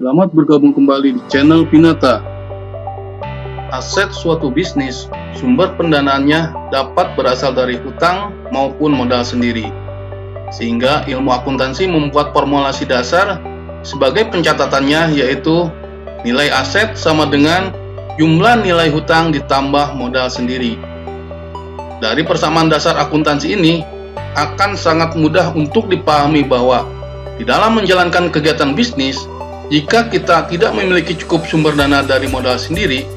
Selamat bergabung kembali di channel Pinata. Aset suatu bisnis, sumber pendanaannya dapat berasal dari hutang maupun modal sendiri. Sehingga ilmu akuntansi membuat formulasi dasar sebagai pencatatannya, yaitu nilai aset sama dengan jumlah nilai hutang ditambah modal sendiri. Dari persamaan dasar akuntansi ini akan sangat mudah untuk dipahami bahwa di dalam menjalankan kegiatan bisnis, jika kita tidak memiliki cukup sumber dana dari modal sendiri,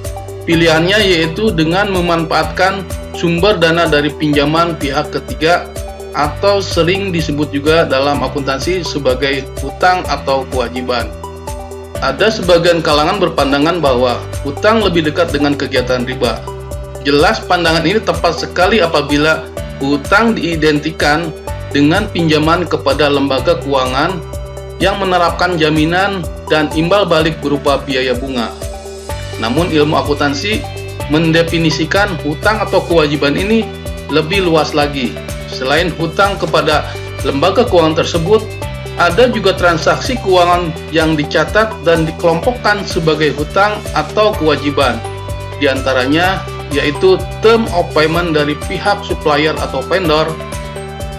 pilihannya yaitu dengan memanfaatkan sumber dana dari pinjaman pihak ketiga atau sering disebut juga dalam akuntansi sebagai hutang atau kewajiban. Ada sebagian kalangan berpandangan bahwa hutang lebih dekat dengan kegiatan riba. Jelas pandangan ini tepat sekali apabila hutang diidentikan dengan pinjaman kepada lembaga keuangan yang menerapkan jaminan dan imbal balik berupa biaya bunga. Namun ilmu akuntansi mendefinisikan hutang atau kewajiban ini lebih luas lagi. Selain hutang kepada lembaga keuangan tersebut, ada juga transaksi keuangan yang dicatat dan dikelompokkan sebagai hutang atau kewajiban. Di antaranya yaitu term of payment dari pihak supplier atau vendor,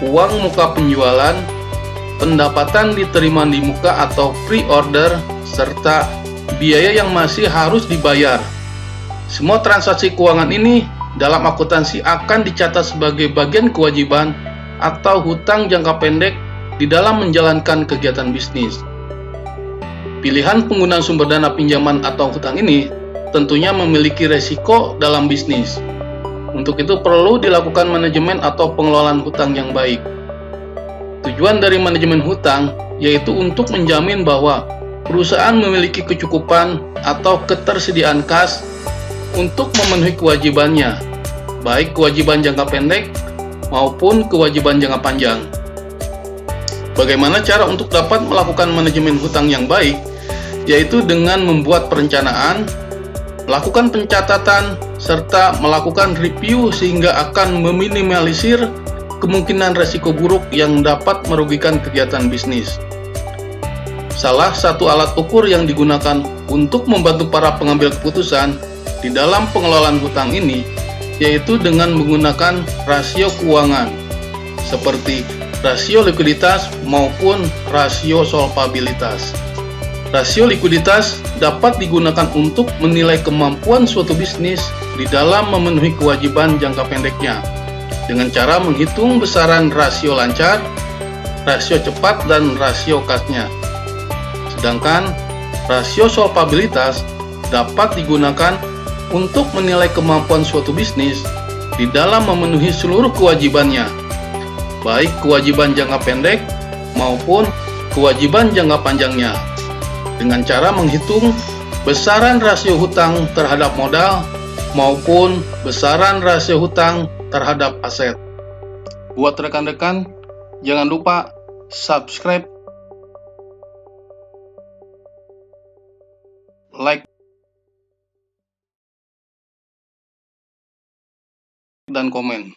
uang muka penjualan, pendapatan diterima di muka atau pre-order, serta biaya yang masih harus dibayar. Semua transaksi keuangan ini dalam akuntansi akan dicatat sebagai bagian kewajiban atau hutang jangka pendek di dalam menjalankan kegiatan bisnis. Pilihan penggunaan sumber dana pinjaman atau hutang ini tentunya memiliki resiko dalam bisnis. Untuk itu perlu dilakukan manajemen atau pengelolaan hutang yang baik. Tujuan dari manajemen hutang yaitu untuk menjamin bahwa perusahaan memiliki kecukupan atau ketersediaan kas untuk memenuhi kewajibannya, baik kewajiban jangka pendek maupun kewajiban jangka panjang. Bagaimana cara untuk dapat melakukan manajemen hutang yang baik? Yaitu dengan membuat perencanaan, melakukan pencatatan, serta melakukan review sehingga akan meminimalisir kemungkinan resiko buruk yang dapat merugikan kegiatan bisnis. Salah satu alat ukur yang digunakan untuk membantu para pengambil keputusan di dalam pengelolaan hutang ini yaitu dengan menggunakan rasio keuangan seperti rasio likuiditas maupun rasio solvabilitas. Rasio likuiditas dapat digunakan untuk menilai kemampuan suatu bisnis di dalam memenuhi kewajiban jangka pendeknya dengan cara menghitung besaran rasio lancar, rasio cepat, dan rasio kasnya. Sedangkan rasio solvabilitas dapat digunakan untuk menilai kemampuan suatu bisnis di dalam memenuhi seluruh kewajibannya, baik kewajiban jangka pendek maupun kewajiban jangka panjangnya, dengan cara menghitung besaran rasio hutang terhadap modal maupun besaran rasio hutang terhadap aset. Buat rekan-rekan, jangan lupa subscribe, like, dan komen.